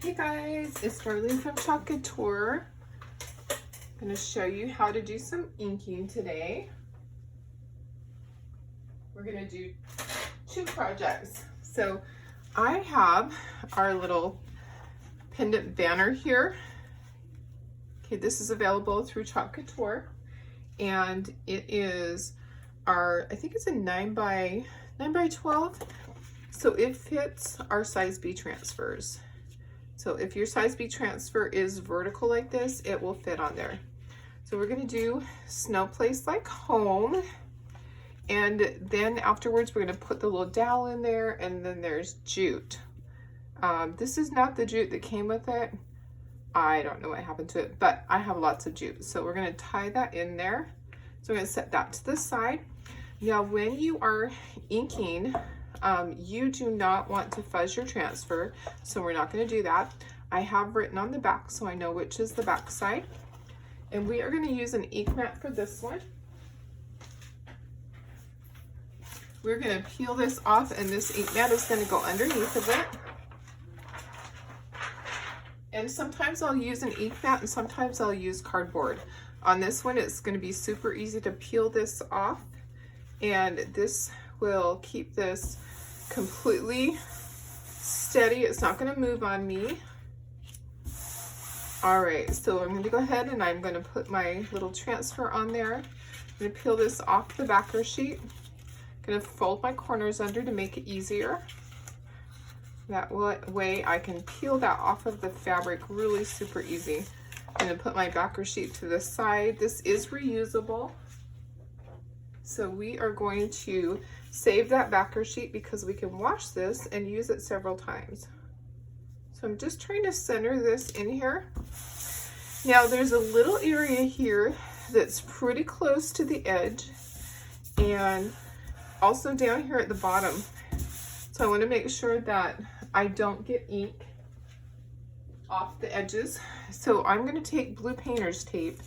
Hey guys, it's Darlene from Chalk Couture. I'm going to show you how to do some inking today. We're going to do two projects. So I have our little pendant banner here. Okay, this is available through Chalk Couture, and it is our, I think it's a 9 by 12. So it fits our size B transfers. So if your size B transfer is vertical like this, it will fit on there. So we're gonna do Snow Place Like Home. And then afterwards, we're gonna put the little dowel in there, and then there's jute. This is not the jute that came with it. I don't know what happened to it, but I have lots of jute. So we're gonna tie that in there. So we're gonna set that to the side. Now, when you are inking, you do not want to fuzz your transfer, so we're not going to do that. I have written on the back so I know which is the back side. And we are going to use an ink mat for this one. We're going to peel this off, and this ink mat is going to go underneath of it. And sometimes I'll use an ink mat and sometimes I'll use cardboard. On this one, it's going to be super easy to peel this off, and this will keep this completely steady. It's not going to move on me. All right, so I'm going to go ahead and I'm going to put my little transfer on there. I'm going to peel this off the backer sheet. I'm going to fold my corners under to make it easier. That way I can peel that off of the fabric really super easy. I'm going to put my backer sheet to the side. This is reusable, so we are going to save that backer sheet because we can wash this and use it several times. So I'm just trying to center this in here. Now there's a little area here that's pretty close to the edge, and also down here at the bottom. So I want to make sure that I don't get ink off the edges. So I'm going to take blue painter's tape,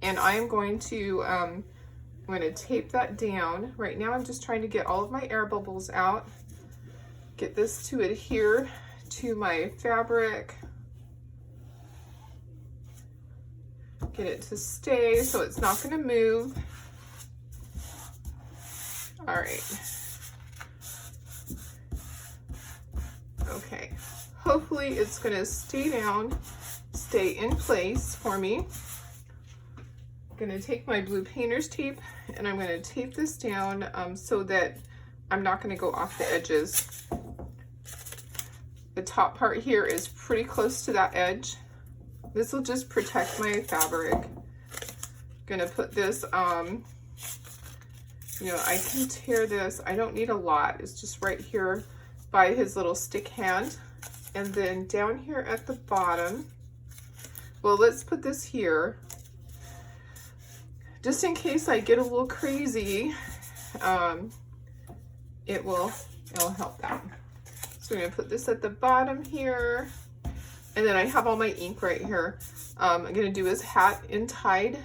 and I'm going to tape that down. Right now I'm just trying to get all of my air bubbles out, get this to adhere to my fabric, get it to stay so it's not going to move. All right. Okay. Hopefully it's going to stay in place for me. I'm going to take my blue painter's tape and I'm going to tape this down so that I'm not going to go off the edges. The top part here is pretty close to that edge. This will just protect my fabric. I'm going to put this, you know, I can tear this. I don't need a lot. It's just right here by his little stick hand. And then down here at the bottom, well, let's put this here. Just in case I get a little crazy, it'll help that. So we're gonna put this at the bottom here, and then I have all my ink right here. I'm gonna do his hat in Tide.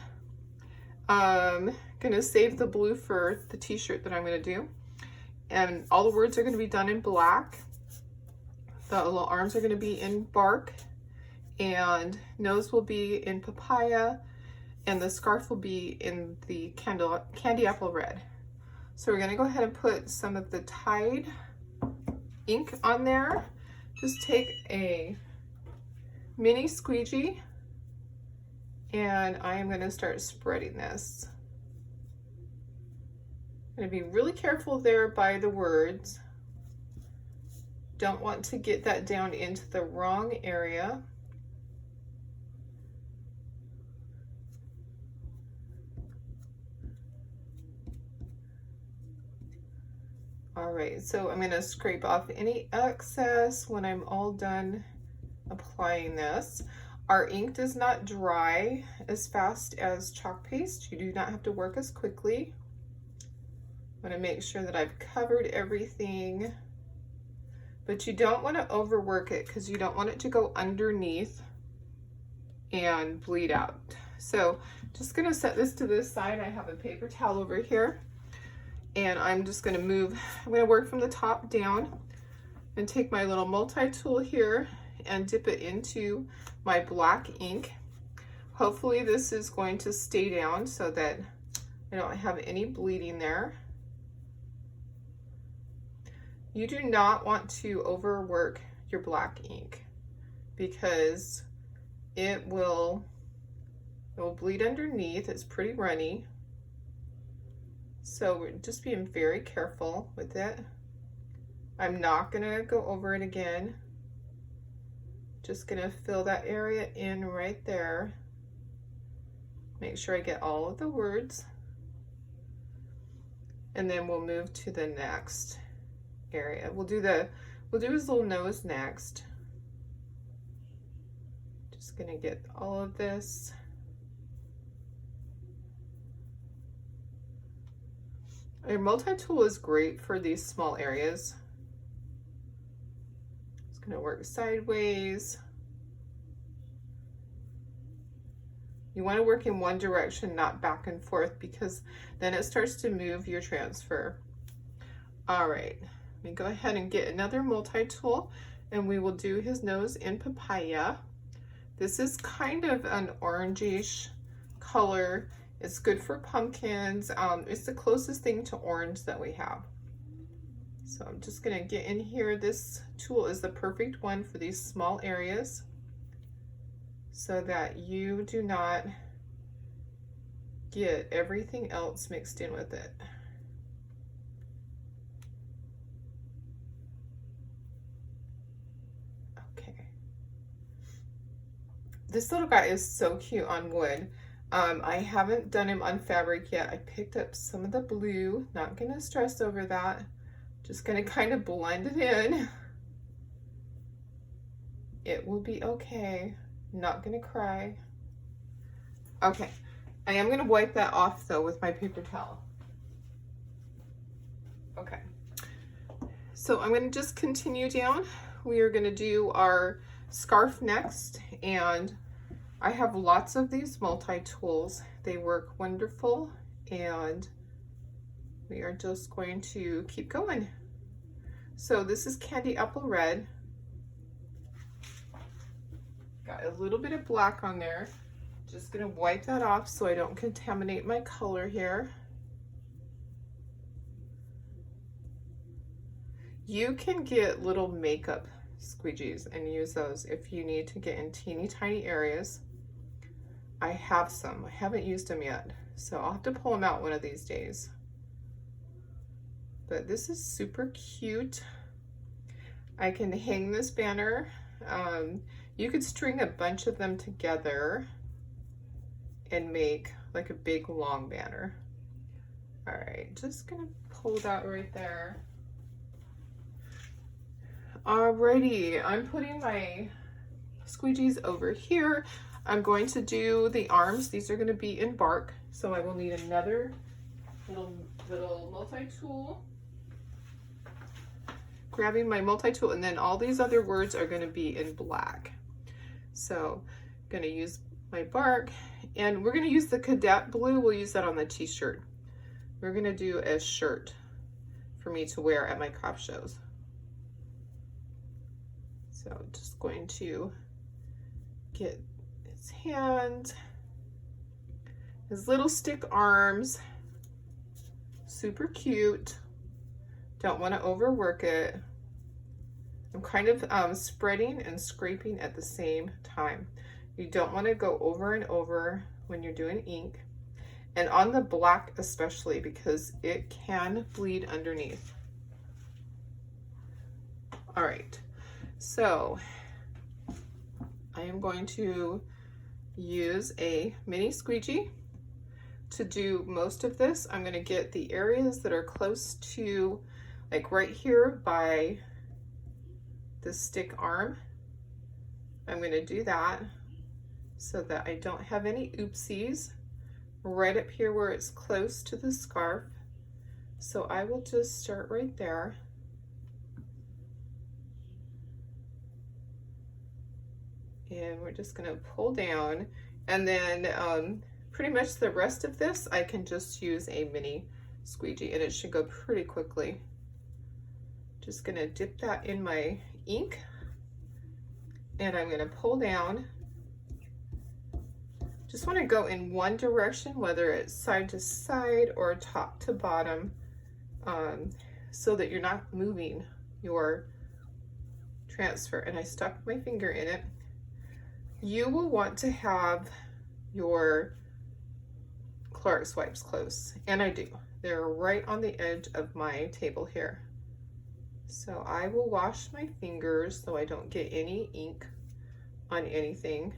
Gonna save the blue for the t-shirt that I'm gonna do, and all the words are gonna be done in black. The little arms are gonna be in bark, and nose will be in papaya, and the scarf will be in the candy apple red. So we're gonna go ahead and put some of the Tide ink on there. Just take a mini squeegee, and I am gonna start spreading this. I'm gonna be really careful there by the words. Don't want to get that down into the wrong area. All right, so I'm gonna scrape off any excess when I'm all done applying this. Our ink does not dry as fast as chalk paste. You do not have to work as quickly. I'm gonna make sure that I've covered everything, but you don't wanna overwork it because you don't want it to go underneath and bleed out. So just gonna set this to this side. I have a paper towel over here. And I'm just going to move, I'm going to work from the top down and take my little multi-tool here and dip it into my black ink. Hopefully this is going to stay down so that I don't have any bleeding there. You do not want to overwork your black ink because it will bleed underneath. It's pretty runny. So we're just being very careful with it. I'm not gonna go over it again. Just gonna fill that area in right there. Make sure I get all of the words. And then we'll move to the next area. We'll do his little nose next. Just gonna get all of this. A multi-tool is great for these small areas. It's gonna work sideways. You want to work in one direction, not back and forth, because then it starts to move your transfer. All right, let me go ahead and get another multi-tool, and we will do his nose in papaya. This is kind of an orangish color. It's good for pumpkins. It's the closest thing to orange that we have. So I'm just gonna get in here. This tool is the perfect one for these small areas so that you do not get everything else mixed in with it. Okay. This little guy is so cute on wood. I haven't done him on fabric yet. I picked up some of the blue. Not gonna stress over that. Just gonna kind of blend it in. It will be okay. Not gonna cry. Okay, I am gonna wipe that off though with my paper towel. Okay, so I'm gonna just continue down. We are gonna do our scarf next, and I have lots of these multi-tools. They work wonderful, and we are just going to keep going. So this is Candy Apple Red. Got a little bit of black on there. Just gonna wipe that off so I don't contaminate my color here. You can get little makeup squeegees and use those if you need to get in teeny tiny areas. I have some. I haven't used them yet, so I'll have to pull them out one of these days. But this is super cute. I can hang this banner. You could string a bunch of them together and make like a big long banner. All right, just gonna pull that right there. Alrighty, I'm putting my squeegees over here. I'm going to do the arms. These are gonna be in bark, so I will need another little multi-tool. Grabbing my multi-tool, and then all these other words are gonna be in black. So I'm gonna use my bark, and we're gonna use the cadet blue. We'll use that on the t-shirt. We're gonna do a shirt for me to wear at my craft shows. So just going to get his hand, his little stick arms, super cute. Don't want to overwork it. I'm kind of spreading and scraping at the same time. You don't want to go over and over when you're doing ink, and on the black especially, because it can bleed underneath. All right, so I am going to use a mini squeegee to do most of this. I'm going to get the areas that are close to, like right here by the stick arm. I'm going to do that so that I don't have any oopsies right up here where it's close to the scarf. So I will just start right there. And we're just going to pull down, and then pretty much the rest of this I can just use a mini squeegee, and it should go pretty quickly. Just going to dip that in my ink and I'm going to pull down. Just want to go in one direction, whether it's side to side or top to bottom, so that you're not moving your transfer. And I stuck my finger in it. You will want to have your Clorox wipes close, and I do. They're right on the edge of my table here. So I will wash my fingers so I don't get any ink on anything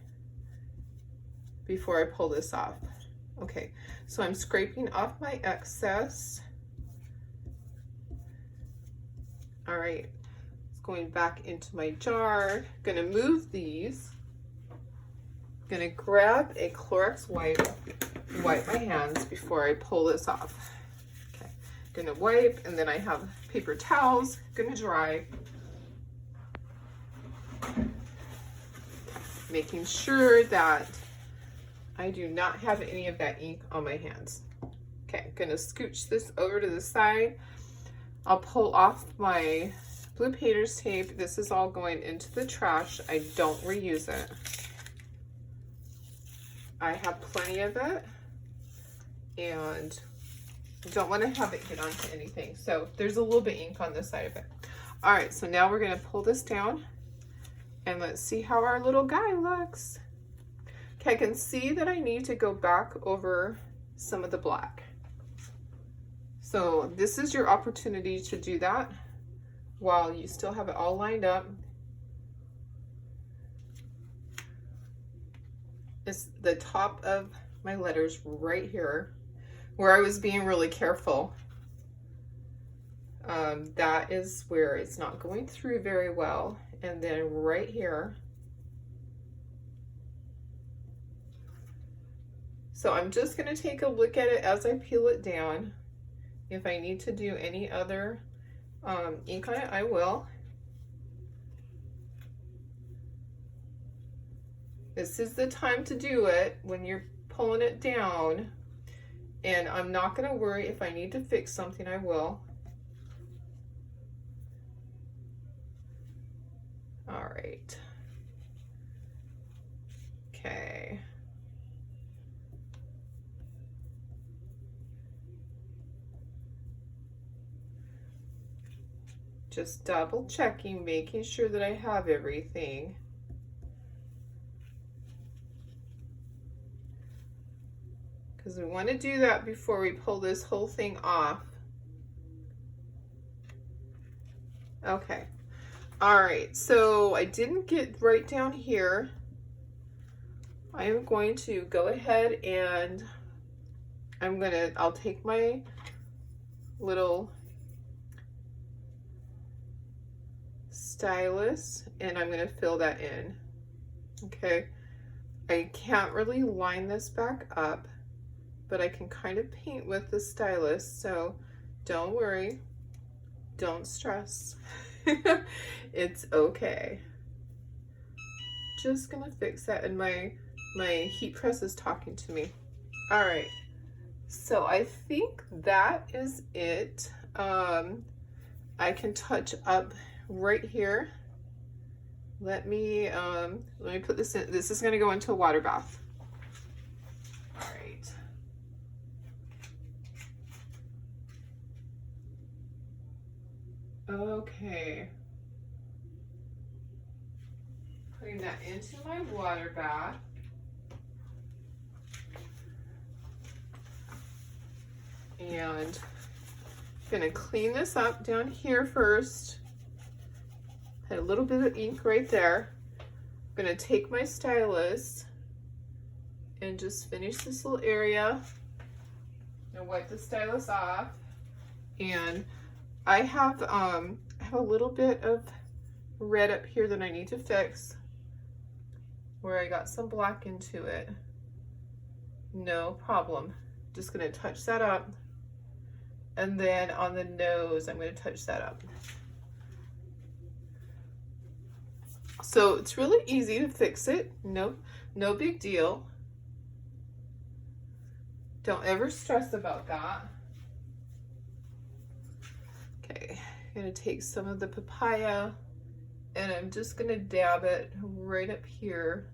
before I pull this off. Okay, so I'm scraping off my excess. All right, it's going back into my jar. Gonna move these. Gonna grab a Clorox wipe, wipe my hands before I pull this off. Okay, gonna wipe, and then I have paper towels, gonna dry. Making sure that I do not have any of that ink on my hands. Okay, gonna scooch this over to the side. I'll pull off my blue painter's tape. This is all going into the trash. I don't reuse it. I have plenty of it, and I don't want to have it get onto anything. So there's a little bit of ink on this side of it. All right, so now we're gonna pull this down, and let's see how our little guy looks. Okay, I can see that I need to go back over some of the black. So this is your opportunity to do that while you still have it all lined up. It's the top of my letters right here where I was being really careful. That is where it's not going through very well. And then right here. So I'm just going to take a look at it as I peel it down. If I need to do any other ink on it, I will. This is the time to do it when you're pulling it down. And I'm not going to worry. If I need to fix something, I will. All right. Okay. Just double checking, making sure that I have everything. Because we want to do that before we pull this whole thing off. Okay. All right, so I didn't get right down here. I am going to go ahead and I'll take my little stylus and I'm going to fill that in. Okay. I can't really line this back up, but I can kind of paint with the stylus, so don't worry, don't stress. It's okay. Just gonna fix that, and my heat press is talking to me. All right, so I think that is it. I can touch up right here. Let me put this in. This is gonna go into a water bath. All right. Okay. Putting that into my water bath. And I'm gonna clean this up down here first. Had a little bit of ink right there. I'm gonna take my stylus and just finish this little area. And wipe the stylus off. And I have a little bit of red up here that I need to fix, where I got some black into it. No problem. Just gonna touch that up. And then on the nose, I'm gonna touch that up. So it's really easy to fix it. No big deal. Don't ever stress about that. Okay, I'm gonna take some of the papaya And I'm just gonna dab it right up here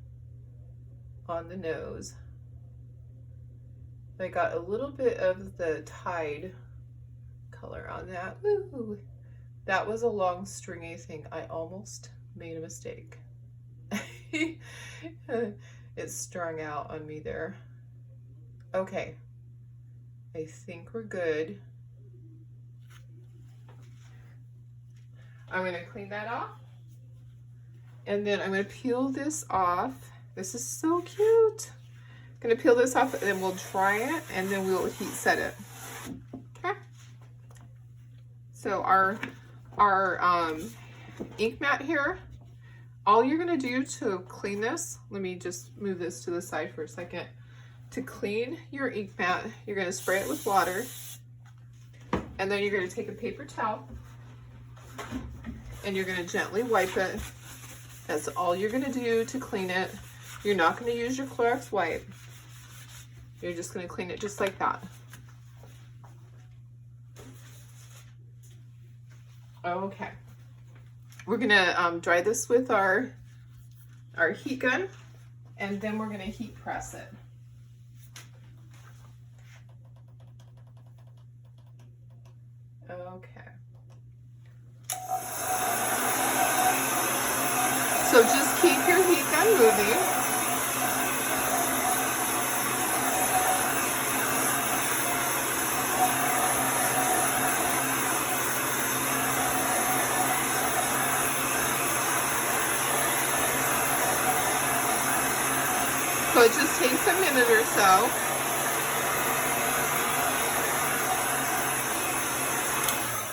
on the nose. I got a little bit of the Tide color on that. Ooh, that was a long stringy thing. I almost made a mistake. It strung out on me there. Okay, I think we're good. I'm gonna clean that off. And then I'm gonna peel this off. This is so cute. I'm gonna peel this off and then we'll dry it and then we'll heat set it. Okay. So our ink mat here, all you're gonna do to clean this, let me just move this to the side for a second. To clean your ink mat, you're gonna spray it with water and then you're gonna take a paper towel and you're gonna gently wipe it. That's all you're gonna do to clean it. You're not gonna use your Clorox wipe. You're just gonna clean it just like that. Okay. We're gonna dry this with our heat gun, and then we're gonna heat press it. Okay. So just keep your heat gun moving. So it just takes a minute or so.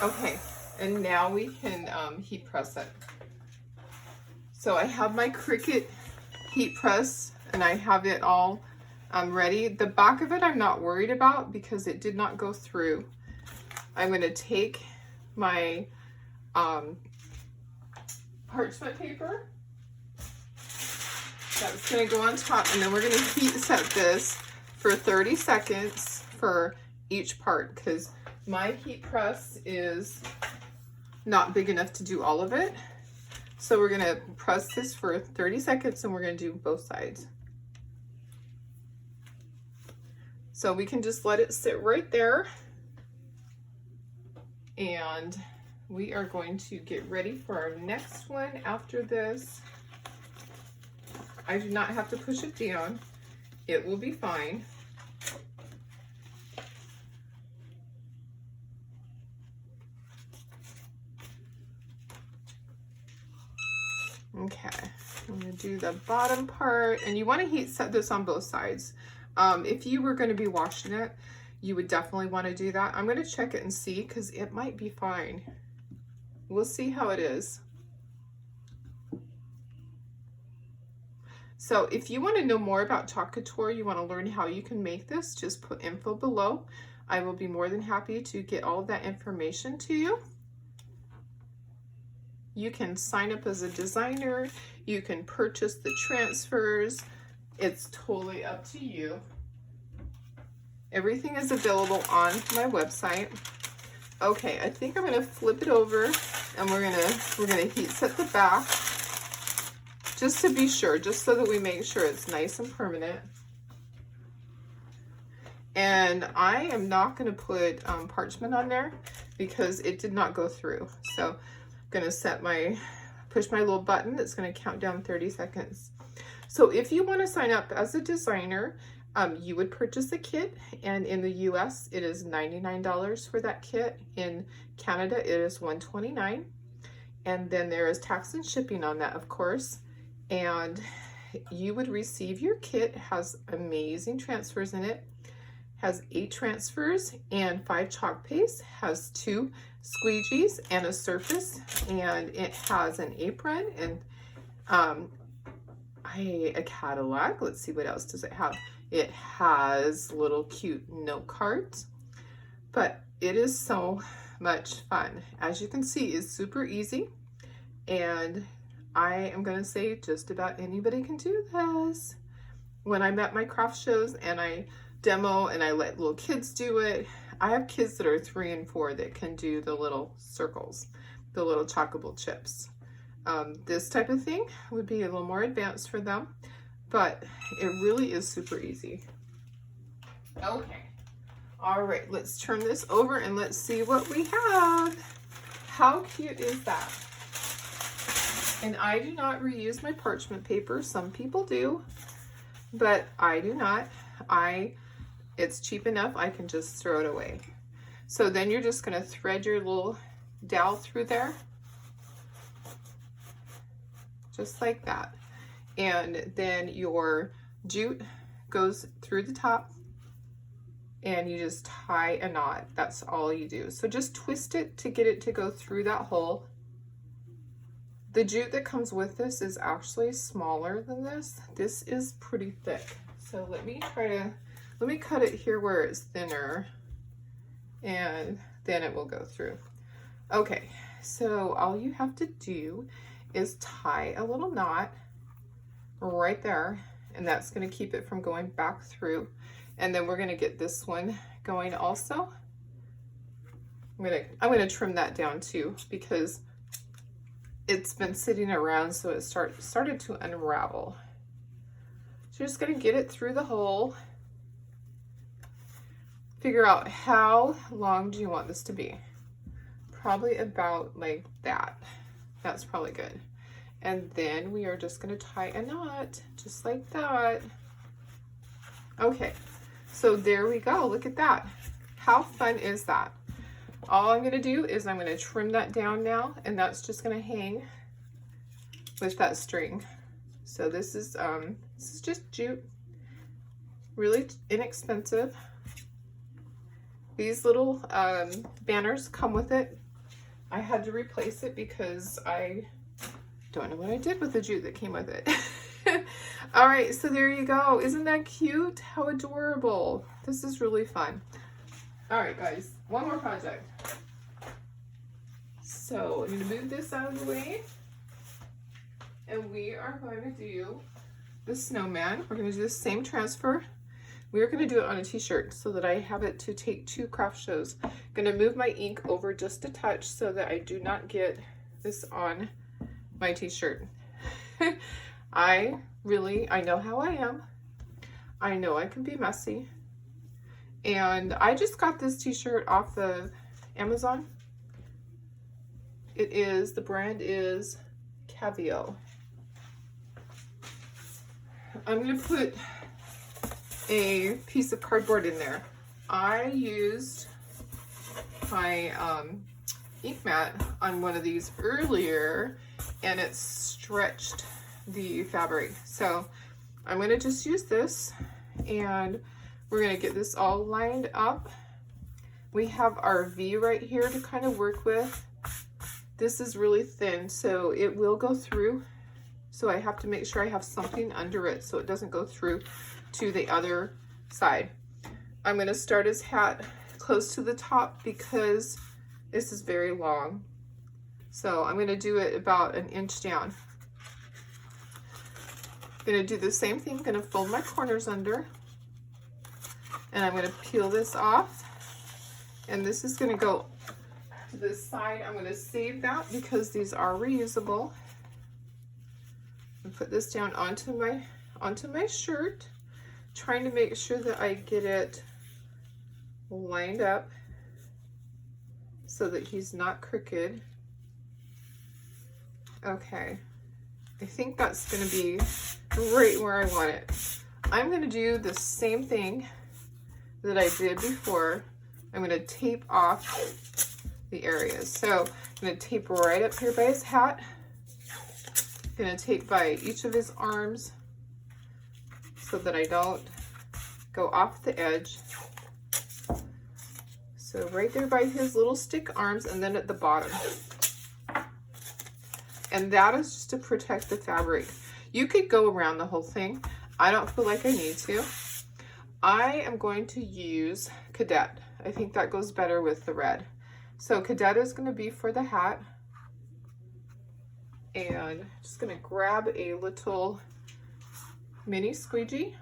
Okay, and now we can heat press it. So I have my Cricut heat press and I have it all ready. The back of it I'm not worried about because it did not go through. I'm going to take my parchment paper. That's going to go on top, and then we're going to heat set this for 30 seconds for each part because my heat press is not big enough to do all of it. So we're going to press this for 30 seconds and we're going to do both sides. So we can just let it sit right there. And we are going to get ready for our next one after this. I do not have to push it down. It will be fine. Okay, I'm gonna do the bottom part, and you wanna heat set this on both sides. If you were gonna be washing it, you would definitely wanna do that. I'm gonna check it and see, because it might be fine. We'll see how it is. So if you wanna know more about Chalk Couture, you wanna learn how you can make this, just put info below. I will be more than happy to get all of that information to you. You can sign up as a designer. You can purchase the transfers. It's totally up to you. Everything is available on my website. Okay, I think I'm gonna flip it over and we're gonna heat set the back just to be sure, just so that we make sure it's nice and permanent. And I am not gonna put parchment on there because it did not go through. So gonna push my little button that's gonna count down 30 seconds. So if you want to sign up as a designer, you would purchase a kit, and in the US it is $99 for that kit. In Canada it is $129, and then there is tax and shipping on that, of course. And you would receive your kit. It has amazing transfers in it. Has 8 transfers and 5 chalk pastes, has 2 squeegees and a surface, and it has an apron and a Cadillac. Let's see, what else does it have? It has little cute note cards, but it is so much fun. As you can see, it's super easy, and I am gonna say just about anybody can do this. When I'm at my craft shows and I demo and I let little kids do it, I have kids that are 3 and 4 that can do the little circles, the little chockable chips. This type of thing would be a little more advanced for them, but it really is super easy. Okay, all right, let's turn this over and let's see what we have. How cute is that? And I do not reuse my parchment paper. Some people do, but I do not. It's cheap enough, I can just throw it away. So then you're just gonna thread your little dowel through there, just like that. And then your jute goes through the top and you just tie a knot. That's all you do. So just twist it to get it to go through that hole. The jute that comes with this is actually smaller than this. This is pretty thick. So let me cut it here where it's thinner, and then it will go through. Okay, so all you have to do is tie a little knot right there, and that's going to keep it from going back through. And then we're going to get this one going also. I'm going to trim that down too, because it's been sitting around, so it started to unravel. So you're just going to get it through the hole. Figure out how long do you want this to be. Probably about like that. That's probably good. And then we are just going to tie a knot just like that. Okay, so there we go. Look at that. How fun is that? All I'm going to do is I'm going to trim that down now, and that's just going to hang with that string. So this is just jute, really inexpensive. These little banners come with it. I had to replace it because I don't know what I did with the jute that came with it. All right, so there you go. Isn't that cute? How adorable. This is really fun. All right, guys, one more project. So I'm going to move this out of the way, and we are going to do the snowman. We're going to do the same transfer. We are going to do it on a t-shirt so that I have it to take to craft shows. I'm going to move my ink over just a touch so that I do not get this on my t-shirt. I know how I am. I know I can be messy. And I just got this t-shirt off of Amazon. The brand is Cavio. I'm going to put a piece of cardboard in there. I used my ink mat on one of these earlier, and it stretched the fabric. So I'm going to just use this, and we're going to get this all lined up. We have our V right here to kind of work with. This is really thin, so it will go through. So I have to make sure I have something under it so it doesn't go through to the other side. I'm going to start his hat close to the top because this is very long. So I'm going to do it about an inch down. I'm going to do the same thing. I'm going to fold my corners under, and I'm going to peel this off, and this is going to go to this side. I'm going to save that because these are reusable. And put this down onto my shirt, trying to make sure that I get it lined up so that he's not crooked. Okay, I think that's going to be right where I want it. I'm going to do the same thing that I did before. I'm going to tape off the areas. So I'm going to tape right up here by his hat. I'm going to tape by each of his arms so that I don't go off the edge. So right there by his little stick arms, and then at the bottom. And that is just to protect the fabric. You could go around the whole thing. I don't feel like I need to. I am going to use Cadet. I think that goes better with the red. So Cadet is going to be for the hat. And just going to grab a little mini squeegee.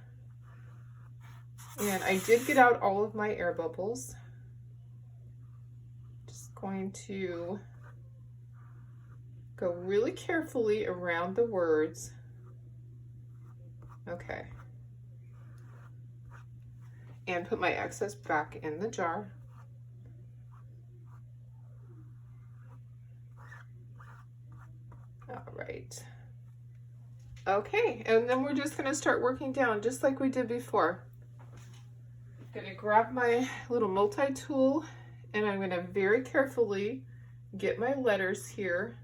And I did get out all of my air bubbles. Just going to Go really carefully around the words. Okay. And put my excess back in the jar. All right. Okay, and then we're just gonna start working down just like we did before. I'm gonna grab my little multi-tool and I'm gonna very carefully get my letters here.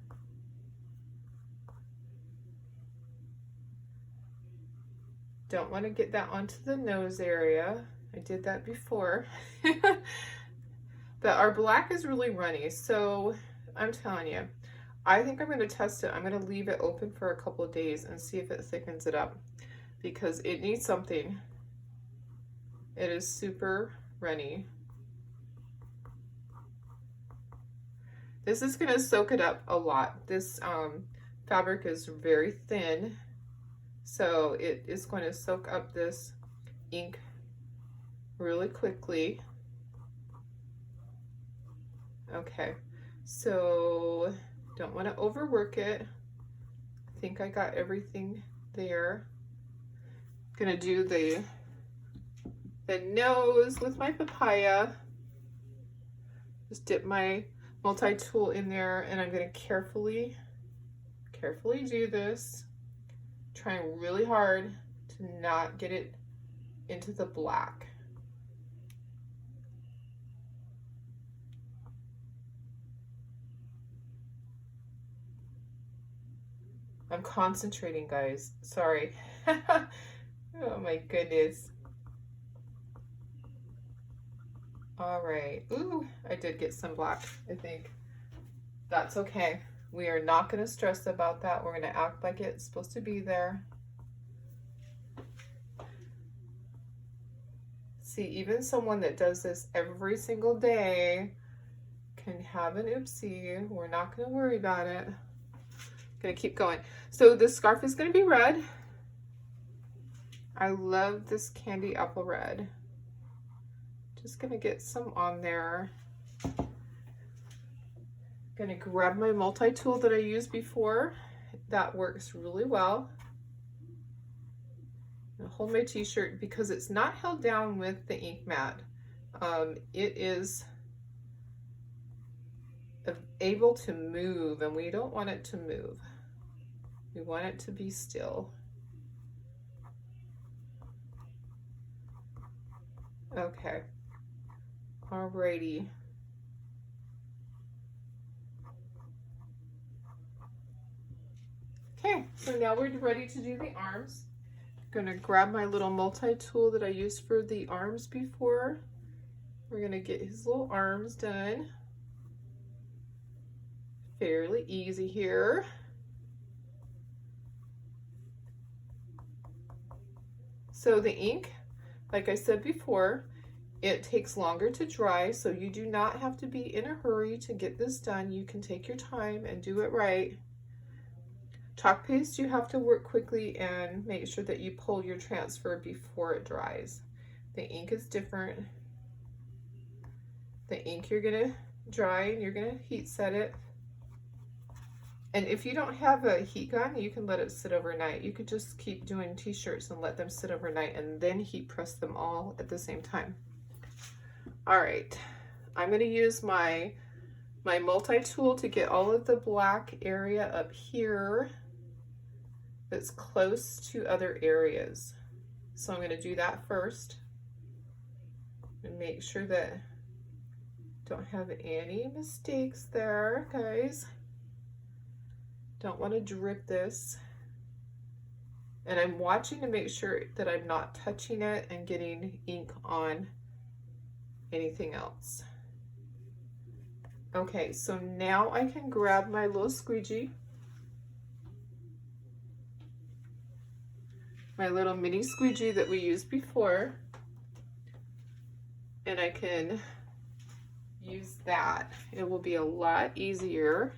Don't want to get that onto the nose area. I did that before. But our black is really runny, so I'm telling you, I think I'm going to test it. I'm going to leave it open for a couple of days and see if it thickens it up, because it needs something. It is super runny. This is going to soak it up a lot. This fabric is very thin, so it is going to soak up this ink really quickly. Okay, so don't want to overwork it. I think I got everything there. Gonna do the nose with my papaya. Just dip my multi-tool in there, and I'm gonna carefully do this, trying really hard to not get it into the black. I'm concentrating, guys. Sorry. Oh my goodness. All right. Ooh, I did get some black, I think. That's okay. We are not going to stress about that. We're going to act like it's supposed to be there. See, even someone that does this every single day can have an oopsie. We're not going to worry about it. Going to keep going. So the scarf is going to be red. I love this candy apple red. Just going to get some on there. Going to grab my multi-tool that I used before. That works really well. I'll hold my t-shirt because it's not held down with the ink mat. It is able to move, and we don't want it to move. We want it to be still. Okay. Alrighty. Okay, so now we're ready to do the arms. I'm gonna grab my little multi-tool that I used for the arms before. We're gonna get his little arms done. Fairly easy here. So the ink, like I said before, it takes longer to dry, so you do not have to be in a hurry to get this done. You can take your time and do it right. Chalk paste, you have to work quickly and make sure that you pull your transfer before it dries. The ink is different. The ink you're gonna dry and you're gonna heat set it. And if you don't have a heat gun, you can let it sit overnight. You could just keep doing t-shirts and let them sit overnight and then heat press them all at the same time. All right, I'm gonna use my multi-tool to get all of the black area up here that's close to other areas. So I'm gonna do that first and make sure that don't have any mistakes there, guys. Don't want to drip this. And I'm watching to make sure that I'm not touching it and getting ink on anything else. Okay, so now I can grab my little squeegee, my little mini squeegee that we used before, and I can use that. It will be a lot easier.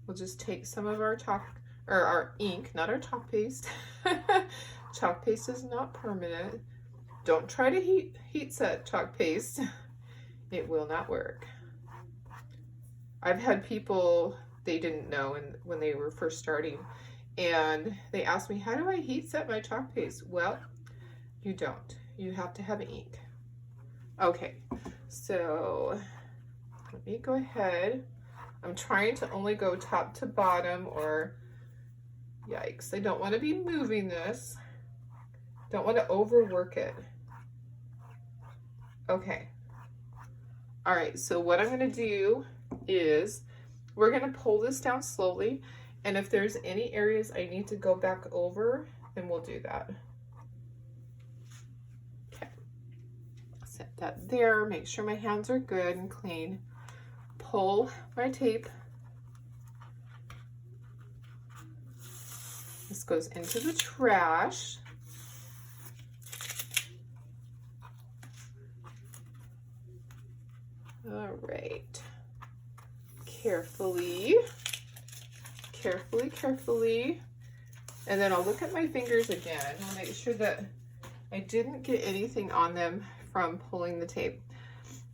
We'll just take some of our chalk, or our ink, not our chalk paste. Chalk paste is not permanent. Don't try to heat set chalk paste. It will not work. I've had people they didn't know when they were first starting. And they asked me, how do I heat set my chalk paste? Well, you don't. You have to have ink. Okay, so let me go ahead. I'm trying to only go top to bottom, or yikes, I don't want to be moving this. Don't want to overwork it. Okay. All right, so what I'm going to do is we're going to pull this down slowly, and if there's any areas I need to go back over, then we'll do that. Okay. Set that there. Make sure my hands are good and clean. Pull my tape. This goes into the trash. All right. Carefully, carefully, carefully. And then I'll look at my fingers again. I'll make sure that I didn't get anything on them from pulling the tape.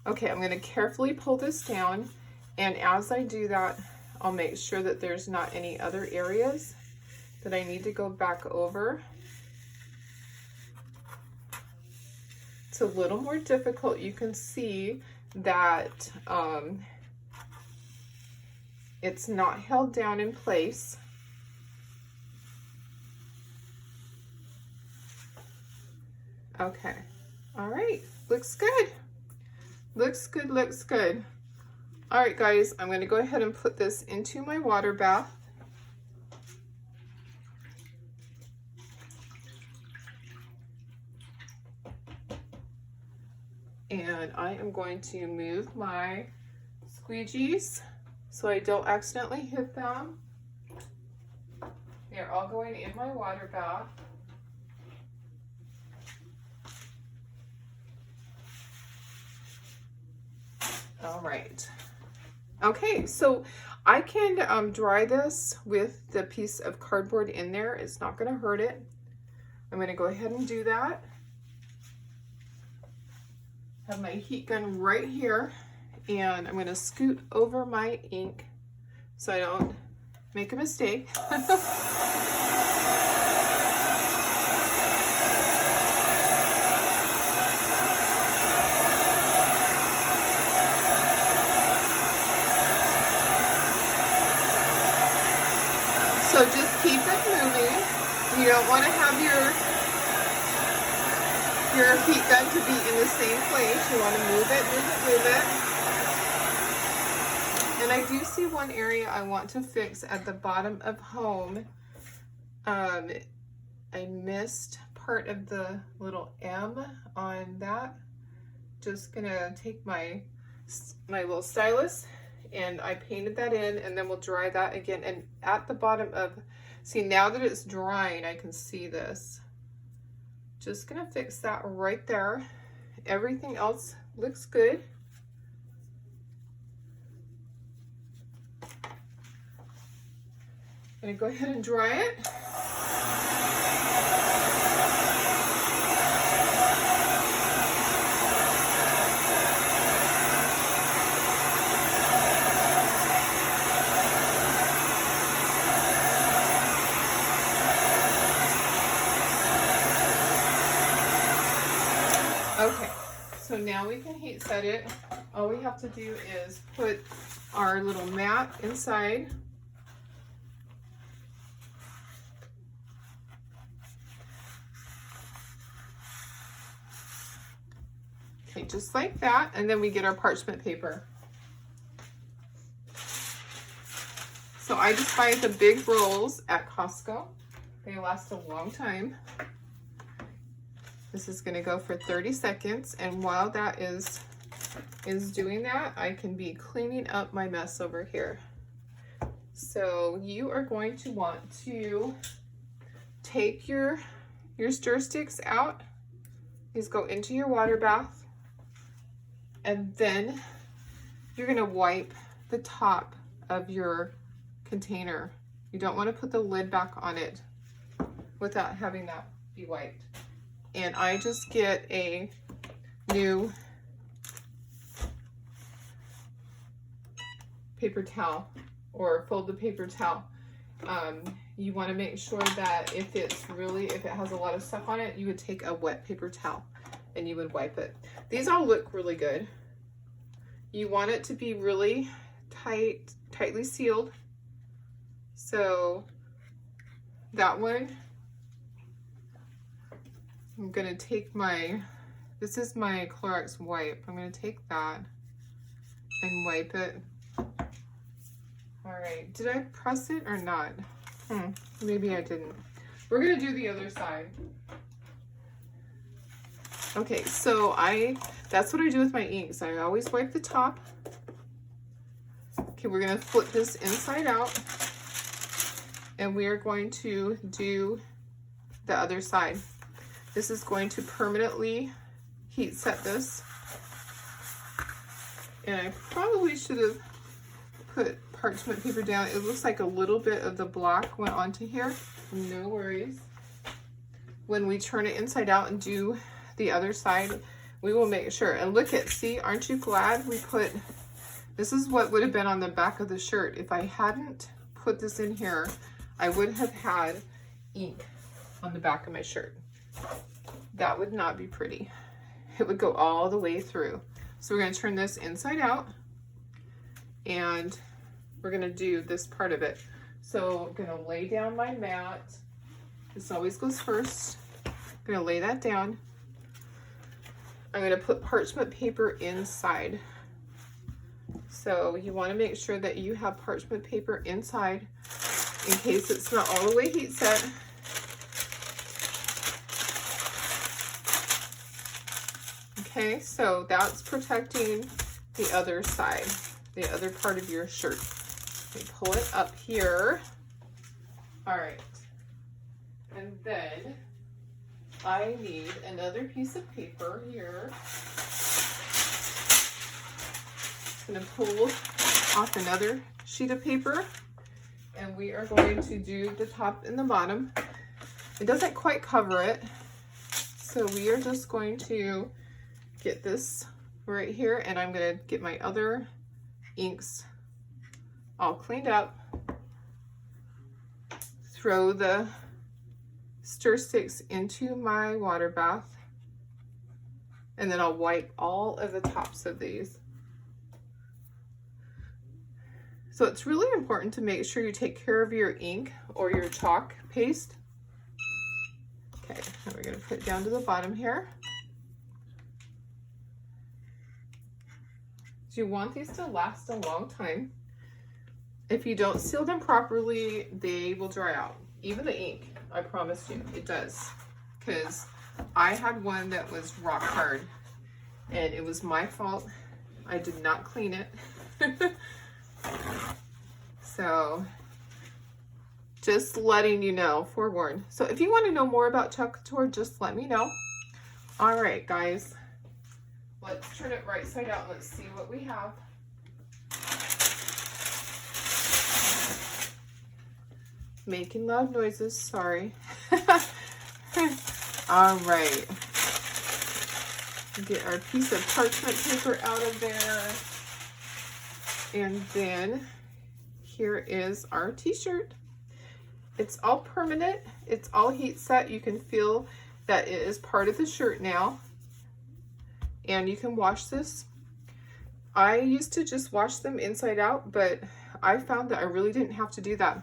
Okay, I'm going to carefully pull this down. And as I do that, I'll make sure that there's not any other areas that I need to go back over. It's a little more difficult. You can see that it's not held down in place. Okay, all right, looks good. Looks good, looks good. All right, guys, I'm gonna go ahead and put this into my water bath. And I am going to move my squeegees so I don't accidentally hit them. They're all going in my water bath. All right. Okay, so I can dry this with the piece of cardboard in there. It's not going to hurt it. I'm going to go ahead and do that. Have my heat gun right here, and I'm going to scoot over my ink so I don't make a mistake. So just keep it moving. You don't want to have your heat gun to be in the same place. You want to move it, move it, move it. And I do see one area I want to fix at the bottom of home. I missed part of the little M on that. Just gonna take my little stylus, and I painted that in, and then we'll dry that again. And at the bottom of, see, now that it's drying, I can see this. Just gonna fix that right there. Everything else looks good. Gonna go ahead and dry it. Okay, so now we can heat set it. All we have to do is put our little mat inside. Okay, just like that, and then we get our parchment paper. So I just buy the big rolls at Costco. They last a long time. This is going to go for 30 seconds, and while that is doing that, I can be cleaning up my mess over here. So you are going to want to take your stir sticks out. These go into your water bath, and then you're going to wipe the top of your container. You don't want to put the lid back on it without having that be wiped. And I just get a new paper towel or fold the paper towel. You want to make sure that if it has a lot of stuff on it, you would take a wet paper towel and you would wipe it. These all look really good. You want it to be really tightly sealed. So that one, I'm gonna take this is my Clorox wipe. I'm gonna take that and wipe it. All right, did I press it or not? Maybe I didn't. We're gonna do the other side. Okay, so that's what I do with my inks. I always wipe the top. Okay, we're gonna flip this inside out and we are going to do the other side. This is going to permanently heat set this. And I probably should have put parchment paper down. It looks like a little bit of the black went onto here. No worries. When we turn it inside out and do the other side, we will make sure. And look at, see, aren't you glad we put, this is what would have been on the back of the shirt. If I hadn't put this in here, I would have had ink on the back of my shirt. That would not be pretty. It would go all the way through. So we're going to turn this inside out and we're going to do this part of it. So I'm going to lay down my mat. This always goes first. I'm going to lay that down. I'm going to put parchment paper inside. So you want to make sure that you have parchment paper inside in case it's not all the way heat set. Okay, so that's protecting the other side, the other part of your shirt. Okay, pull it up here. All right. And then I need another piece of paper here. I'm going to pull off another sheet of paper and we are going to do the top and the bottom. It doesn't quite cover it, so we are just going to get this right here and I'm going to get my other inks all cleaned up, throw the stir sticks into my water bath, and then I'll wipe all of the tops of these. So it's really important to make sure you take care of your ink or your chalk paste. Okay, and we're going to put it down to the bottom here. So you want these to last a long time. If you don't seal them properly, they will dry out. Even the ink, I promise you, it does. Because I had one that was rock hard and it was my fault. I did not clean it. So just letting you know, forewarned. So if you want to know more about Chalk Couture, just let me know. All right, guys, let's turn it right side out. Let's see what we have. Making loud noises, sorry. All right. Get our piece of parchment paper out of there. And then here is our t-shirt. It's all permanent. It's all heat set. You can feel that it is part of the shirt now. And you can wash this. I used to just wash them inside out, but I found that I really didn't have to do that.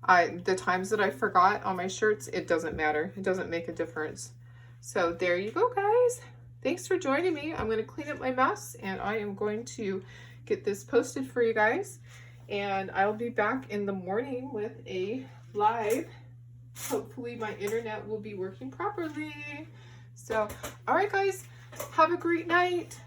The times that I forgot on my shirts, it doesn't matter. It doesn't make a difference. So there you go, guys. Thanks for joining me. I'm going to clean up my mess and I am going to get this posted for you guys. And I'll be back in the morning with a live. Hopefully my internet will be working properly. So, all right, guys, have a great night.